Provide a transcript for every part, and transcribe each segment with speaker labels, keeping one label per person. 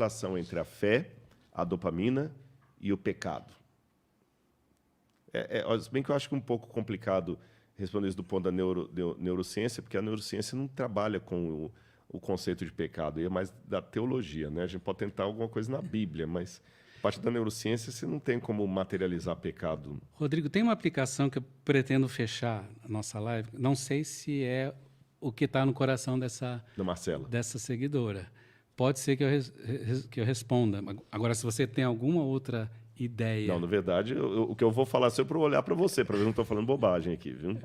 Speaker 1: relação entre a fé, a dopamina e o pecado? Se bem que eu acho que é um pouco complicado responder isso do ponto da neurociência, porque a neurociência não trabalha com o conceito de pecado, é mais da teologia, né? A gente pode tentar alguma coisa na Bíblia, mas a parte da neurociência você não tem como materializar pecado.
Speaker 2: Rodrigo, tem uma aplicação que eu pretendo fechar a nossa live, não sei se é o que está no coração
Speaker 1: Da Marcela.
Speaker 2: dessa seguidora. Pode ser que eu responda. Agora, se você tem alguma outra ideia...
Speaker 1: Não, na verdade, o que eu vou falar é para olhar para você, para ver se eu não estou falando bobagem aqui, viu?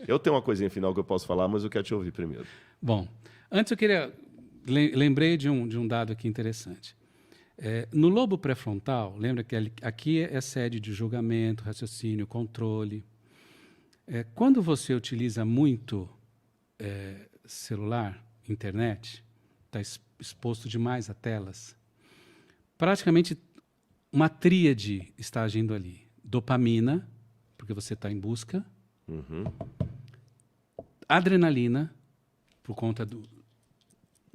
Speaker 1: Eu tenho uma coisinha final que eu posso falar, mas eu quero te ouvir primeiro.
Speaker 2: Bom, antes eu queria... Lembrei de um dado aqui interessante. No lobo pré-frontal, lembra que aqui é sede de julgamento, raciocínio, controle. Quando você utiliza muito celular, internet, está exposto demais a telas, praticamente uma tríade está agindo ali. Dopamina, porque você está em busca.
Speaker 1: Uhum.
Speaker 2: Adrenalina, por conta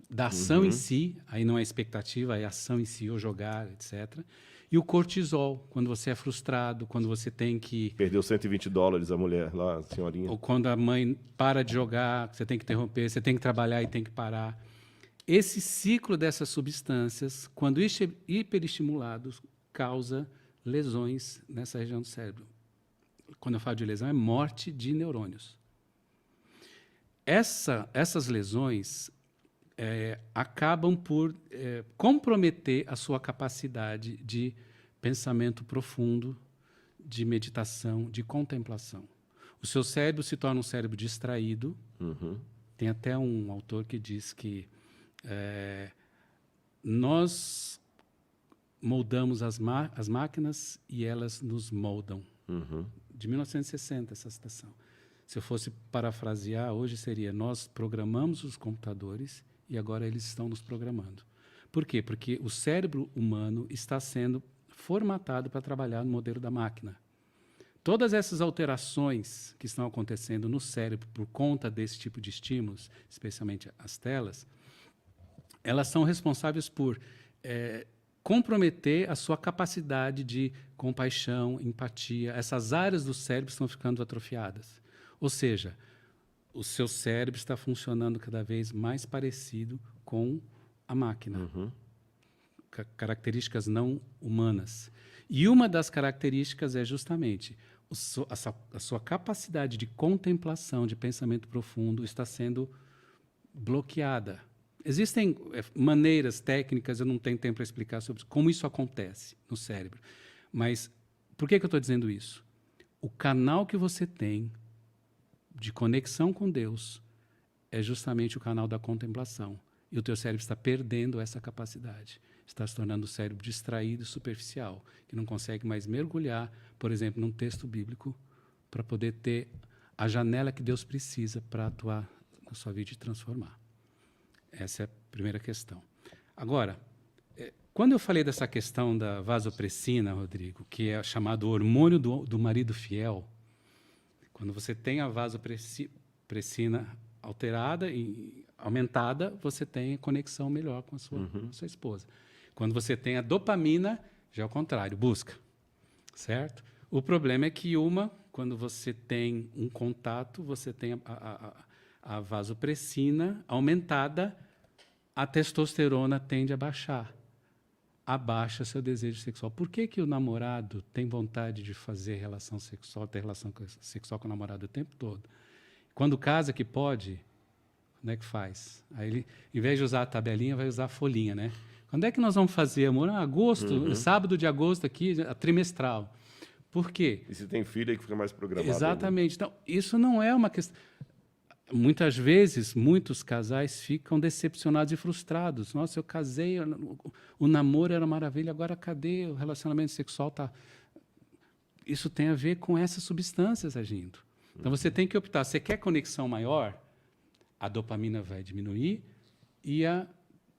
Speaker 2: da ação
Speaker 1: Uhum.
Speaker 2: em si, aí não é expectativa, é ação em si, ou jogar, etc. E o cortisol, quando você é frustrado, quando você tem que...
Speaker 1: Perdeu $120 a mulher lá, a senhorinha.
Speaker 2: Ou quando a mãe para de jogar, você tem que interromper, você tem que trabalhar e tem que parar. Esse ciclo dessas substâncias, quando hiperestimulados, causa lesões nessa região do cérebro. Quando eu falo de lesão, é morte de neurônios. Essas lesões acabam por comprometer a sua capacidade de pensamento profundo, de meditação, de contemplação. O seu cérebro se torna um cérebro distraído.
Speaker 1: Uhum.
Speaker 2: Tem até um autor que diz que nós moldamos as máquinas e elas nos moldam.
Speaker 1: Uhum.
Speaker 2: De 1960, essa citação. Se eu fosse parafrasear, hoje seria: nós programamos os computadores e agora eles estão nos programando. Por quê? Porque o cérebro humano está sendo formatado para trabalhar no modelo da máquina. Todas essas alterações que estão acontecendo no cérebro por conta desse tipo de estímulos, especialmente as telas, elas são responsáveis por comprometer a sua capacidade de compaixão, empatia. Essas áreas do cérebro estão ficando atrofiadas. Ou seja, o seu cérebro está funcionando cada vez mais parecido com a máquina.
Speaker 1: Uhum.
Speaker 2: Características não humanas. E uma das características é justamente a sua capacidade de contemplação, de pensamento profundo, está sendo bloqueada. Existem maneiras técnicas, eu não tenho tempo para explicar sobre como isso acontece no cérebro. Mas por que eu estou dizendo isso? O canal que você tem de conexão com Deus é justamente o canal da contemplação. E o teu cérebro está perdendo essa capacidade. Está se tornando um cérebro distraído e superficial, que não consegue mais mergulhar, por exemplo, num texto bíblico, para poder ter a janela que Deus precisa para atuar na sua vida e transformar. Essa é a primeira questão. Agora, quando eu falei dessa questão da vasopressina, Rodrigo, que é chamado hormônio do marido fiel, quando você tem a vasopressina alterada e aumentada, você tem conexão melhor com a sua esposa. Quando você tem a dopamina, já é o contrário, busca. Certo? O problema é que quando você tem um contato, você tem a vasopressina aumentada, a testosterona tende a baixar. Abaixa seu desejo sexual. Por que o namorado tem vontade de fazer relação sexual, ter relação sexual com o namorado o tempo todo? Quando casa, que pode, como é que faz? Aí ele, em vez de usar a tabelinha, vai usar a folhinha, né? Quando é que nós vamos fazer, amor? Agosto, sábado de agosto aqui, a trimestral. Por quê?
Speaker 1: E se tem filho aí que fica mais programado.
Speaker 2: Exatamente. Então, isso não é uma questão... Muitas vezes, muitos casais ficam decepcionados e frustrados. Nossa, eu casei, o namoro era maravilha, agora cadê o relacionamento sexual? Isso tem a ver com essas substâncias agindo. Então, você tem que optar. Você quer conexão maior? A dopamina vai diminuir e a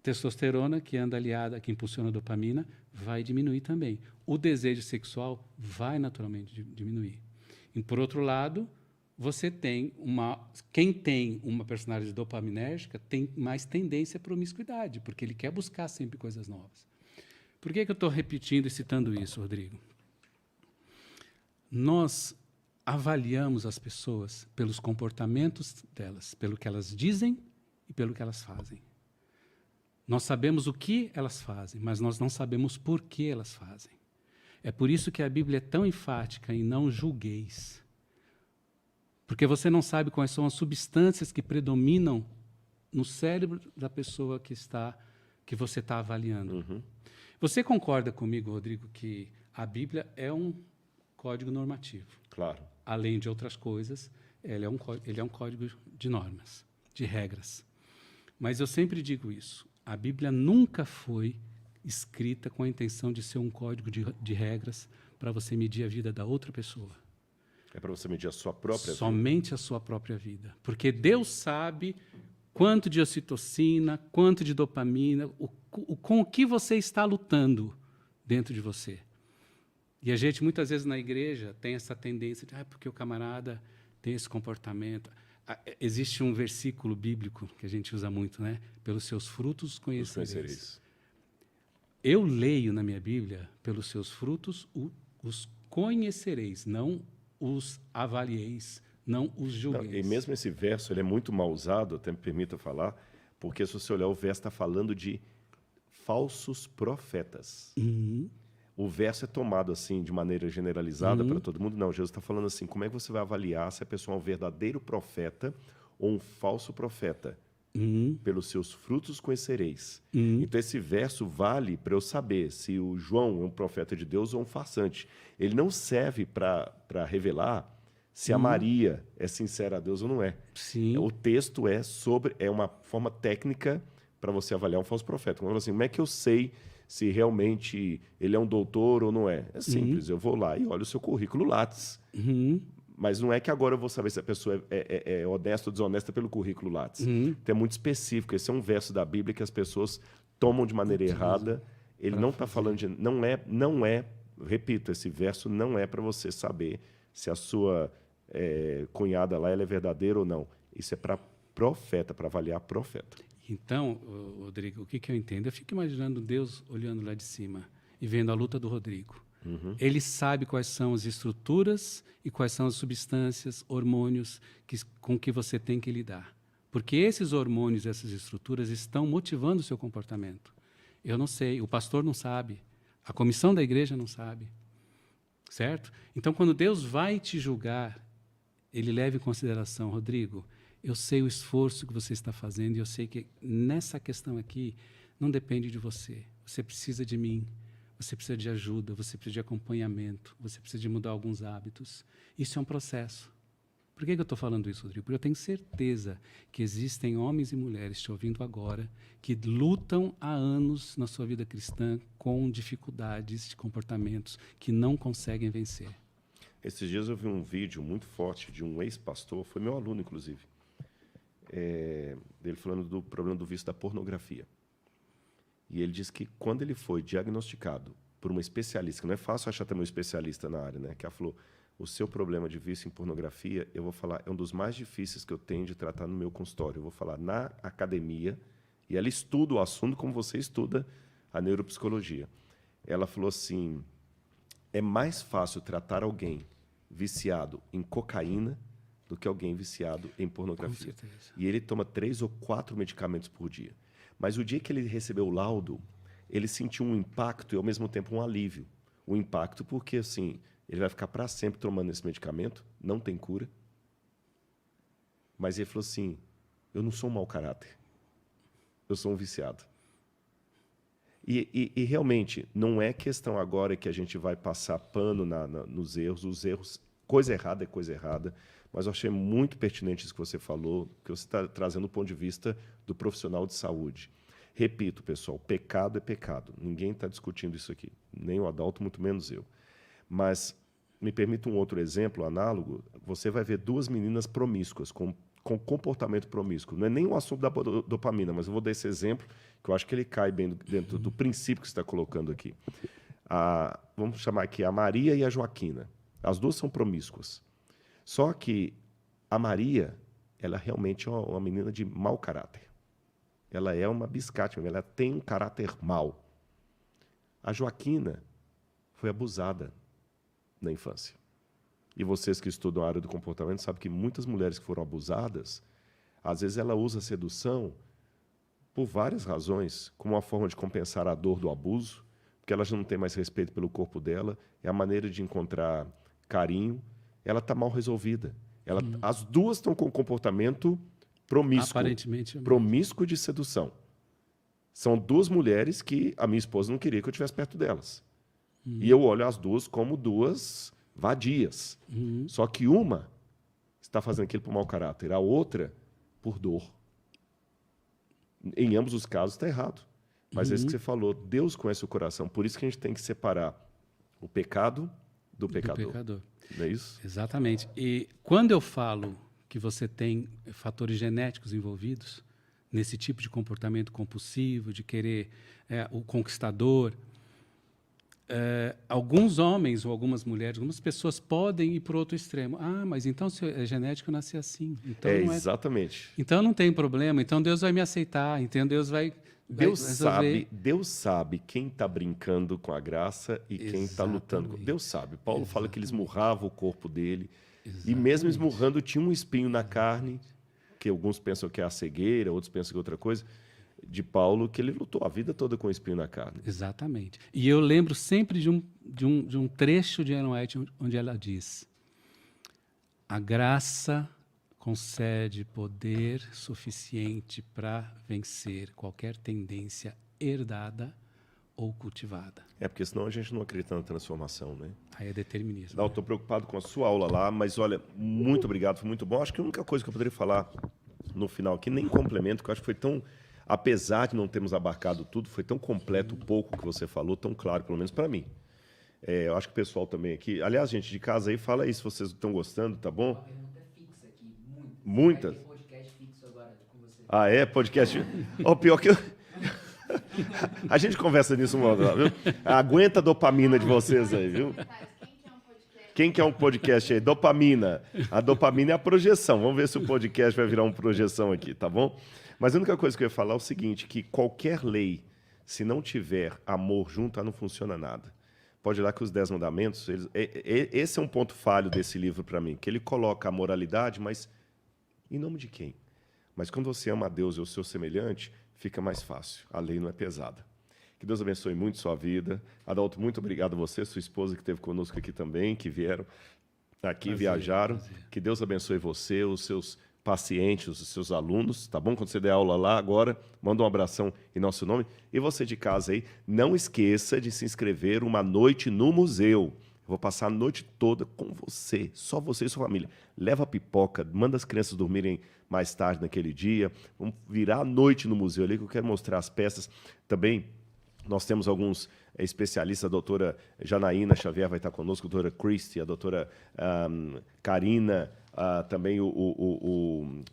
Speaker 2: testosterona, que anda aliada, que impulsiona a dopamina, vai diminuir também. O desejo sexual vai naturalmente diminuir. E, por outro lado, quem tem uma personalidade dopaminérgica tem mais tendência à promiscuidade, porque ele quer buscar sempre coisas novas. Por que eu estou repetindo e citando isso, Rodrigo? Nós avaliamos as pessoas pelos comportamentos delas, pelo que elas dizem e pelo que elas fazem. Nós sabemos o que elas fazem, mas nós não sabemos por que elas fazem. É por isso que a Bíblia é tão enfática em não julgueis. Porque você não sabe quais são as substâncias que predominam no cérebro da pessoa que você está avaliando.
Speaker 1: Uhum.
Speaker 2: Você concorda comigo, Rodrigo, que a Bíblia é um código normativo?
Speaker 1: Claro.
Speaker 2: Além de outras coisas, ele é um código de normas, de regras. Mas eu sempre digo isso. A Bíblia nunca foi escrita com a intenção de ser um código de regras para você medir a vida da outra pessoa.
Speaker 1: É para você medir a sua própria vida.
Speaker 2: Somente a sua própria vida. Porque Deus sabe quanto de ocitocina, quanto de dopamina, com o que você está lutando dentro de você. E a gente, muitas vezes, na igreja, tem essa tendência de porque o camarada tem esse comportamento. Existe um versículo bíblico que a gente usa muito, né? Pelos seus frutos conhecereis. Eu leio na minha Bíblia, pelos seus frutos os conhecereis, não os avalieis, não os julgueis.
Speaker 1: Não, e mesmo esse verso ele é muito mal usado, até me permita falar, porque se você olhar o verso está falando de falsos profetas.
Speaker 2: Uhum.
Speaker 1: O verso é tomado assim de maneira generalizada para todo mundo. Não, Jesus está falando assim, como é que você vai avaliar se a pessoa é um verdadeiro profeta ou um falso profeta? Pelos seus frutos conhecereis. Então esse verso vale para eu saber se o João é um profeta de Deus ou um farsante. Ele não serve para revelar se a Maria é sincera a Deus ou não é.
Speaker 2: Sim.
Speaker 1: O texto é uma forma técnica para você avaliar um falso profeta. Como é que eu sei se realmente ele é um doutor ou não é? É simples, eu vou lá e olho o seu currículo Lattes. Mas não é que agora eu vou saber se a pessoa é honesta ou desonesta pelo currículo Lattes. Então é muito específico. Esse é um verso da Bíblia que as pessoas tomam de maneira errada. Ele não está falando de... Repito, esse verso não é para você saber se a sua cunhada lá ela é verdadeira ou não. Isso é para profeta, para avaliar profeta.
Speaker 2: Então, Rodrigo, o que eu entendo? Eu fico imaginando Deus olhando lá de cima e vendo a luta do Rodrigo. Ele sabe quais são as estruturas e quais são as substâncias, hormônios com que você tem que lidar. Porque esses hormônios, essas estruturas estão motivando o seu comportamento. Eu não sei, o pastor não sabe, a comissão da igreja não sabe. Certo? Então, quando Deus vai te julgar, ele leva em consideração, Rodrigo, eu sei o esforço que você está fazendo e eu sei que nessa questão aqui não depende de você. Você precisa de mim, você precisa de ajuda, você precisa de acompanhamento, você precisa de mudar alguns hábitos. Isso é um processo. Por que eu estou falando isso, Rodrigo? Porque eu tenho certeza que existem homens e mulheres te ouvindo agora que lutam há anos na sua vida cristã com dificuldades de comportamentos que não conseguem vencer.
Speaker 1: Esses dias eu vi um vídeo muito forte de um ex-pastor, foi meu aluno, inclusive, dele falando do problema do vício da pornografia. E ele disse que quando ele foi diagnosticado por uma especialista, que não é fácil achar também um especialista na área, né? Que ela falou, o seu problema de vício em pornografia, eu vou falar, é um dos mais difíceis que eu tenho de tratar no meu consultório. Eu vou falar na academia, e ela estuda o assunto como você estuda a neuropsicologia. Ela falou assim, é mais fácil tratar alguém viciado em cocaína do que alguém viciado em pornografia.
Speaker 2: Com certeza.
Speaker 1: E ele toma 3 ou 4 medicamentos por dia. Mas o dia que ele recebeu o laudo, ele sentiu um impacto e, ao mesmo tempo, um alívio. O impacto porque, assim, ele vai ficar para sempre tomando esse medicamento, não tem cura. Mas ele falou assim, eu não sou um mau caráter, eu sou um viciado. E realmente, não é questão agora que a gente vai passar pano nos erros. Os erros, coisa errada é coisa errada. Mas eu achei muito pertinente isso que você falou, que você está trazendo do ponto de vista do profissional de saúde. Repito, pessoal, pecado é pecado. Ninguém está discutindo isso aqui, nem o Adalto, muito menos eu. Mas me permita um outro exemplo análogo. Você vai ver 2 meninas promíscuas, com comportamento promíscuo. Não é nem um assunto da dopamina, mas eu vou dar esse exemplo, que eu acho que ele cai bem dentro do princípio que você está colocando aqui. Vamos chamar aqui a Maria e a Joaquina. As duas são promíscuas. Só que A Maria, ela realmente é uma menina de mau caráter. Ela é uma biscate, ela tem um caráter mau. A Joaquina foi abusada na infância. E vocês que estudam a área do comportamento sabem que muitas mulheres que foram abusadas, às vezes ela usa a sedução por várias razões, como uma forma de compensar a dor do abuso, porque ela já não tem mais respeito pelo corpo dela, é a maneira de encontrar carinho, ela está mal resolvida. As duas estão com um comportamento promíscuo,
Speaker 2: Aparentemente.
Speaker 1: promíscuo de sedução. São duas mulheres que a minha esposa não queria que eu estivesse perto delas. E eu olho as duas como duas vadias. Só que uma está fazendo aquilo por mau caráter, a outra por dor. Em ambos os casos está errado. Mas é isso que você falou, Deus conhece o coração. Por isso que a gente tem que separar o pecado do pecador. Não é isso?
Speaker 2: Exatamente. E quando eu falo que você tem fatores genéticos envolvidos nesse tipo de comportamento compulsivo, de querer o conquistador, alguns homens ou algumas mulheres, algumas pessoas podem ir para o outro extremo. Ah, mas então se é genético, eu nasci assim. Então
Speaker 1: Exatamente.
Speaker 2: Então não tem problema. Então Deus vai me aceitar. Então Deus vai resolver.
Speaker 1: Deus sabe quem está brincando com a graça e quem está lutando. Deus sabe. Paulo fala que ele esmurrava o corpo dele. E mesmo esmurrando, tinha um espinho na carne, que alguns pensam que é a cegueira, outros pensam que é outra coisa, de Paulo, que ele lutou a vida toda com o espinho na carne.
Speaker 2: Exatamente. E eu lembro sempre de um trecho de Ellen White onde ela diz: a graça concede poder suficiente para vencer qualquer tendência herdada ou cultivada.
Speaker 1: Porque senão a gente não acredita na transformação, né?
Speaker 2: Aí é determinismo.
Speaker 1: Não, estou preocupado com a sua aula lá, mas olha, muito obrigado, foi muito bom. Acho que a única coisa que eu poderia falar no final aqui, nem complemento, que eu acho que foi tão, apesar de não termos abarcado tudo, foi tão completo o pouco que você falou, tão claro, pelo menos para mim. Eu acho que o pessoal também aqui, aliás, gente de casa aí, fala aí se vocês estão gostando, tá bom?
Speaker 3: Uma pergunta fixa aqui,
Speaker 1: muitas.
Speaker 3: Vai ter podcast fixo agora com você.
Speaker 1: Ah, é? Podcast? Pior que eu... A gente conversa nisso uma hora, viu? Aguenta a dopamina de vocês aí, viu? Quem quer um podcast aí? Dopamina. A dopamina é a projeção. Vamos ver se o podcast vai virar uma projeção aqui, tá bom? Mas a única coisa que eu ia falar é o seguinte, que qualquer lei, se não tiver amor junto, não funciona nada. Pode ir lá que os 10 mandamentos, esse é um ponto falho desse livro para mim, que ele coloca a moralidade, mas em nome de quem? Mas quando você ama a Deus e o seu semelhante, fica mais fácil. A lei não é pesada. Que Deus abençoe muito sua vida. Adalto, muito obrigado a você, sua esposa que esteve conosco aqui também, que vieram aqui, viajaram. Que Deus abençoe você, os seus pacientes, os seus alunos, tá bom? Quando você der aula lá agora, manda um abração em nosso nome. E você de casa aí, não esqueça de se inscrever uma noite no museu. Eu vou passar a noite toda com você, só você e sua família. Leva a pipoca, manda as crianças dormirem mais tarde naquele dia. Vamos virar a noite no museu ali, que eu quero mostrar as peças. Também nós temos alguns especialistas, a doutora Janaína Xavier vai estar conosco, a doutora Christy, a doutora Karina, também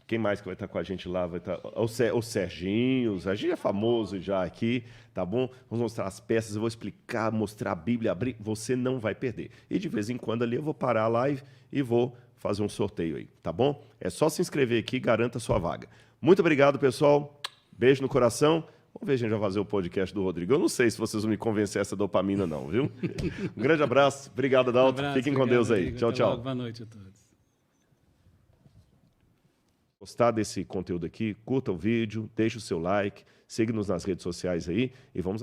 Speaker 1: quem mais que vai estar com a gente lá? Vai estar o Serginho é famoso já aqui, tá bom? Vamos mostrar as peças, eu vou explicar, mostrar a Bíblia, abrir, você não vai perder. E de vez em quando ali eu vou parar a live e vou fazer um sorteio aí, tá bom? É só se inscrever aqui, garanta a sua vaga. Muito obrigado, pessoal. Beijo no coração. Vamos ver se a gente vai fazer o podcast do Rodrigo. Eu não sei se vocês vão me convencer essa dopamina não, viu? Um grande abraço. Obrigado, Adalto. Fiquem com Deus aí. Tchau, tchau.
Speaker 2: Boa noite a todos.
Speaker 1: Gostar desse conteúdo aqui, curta o vídeo, deixe o seu like, siga-nos nas redes sociais aí e vamos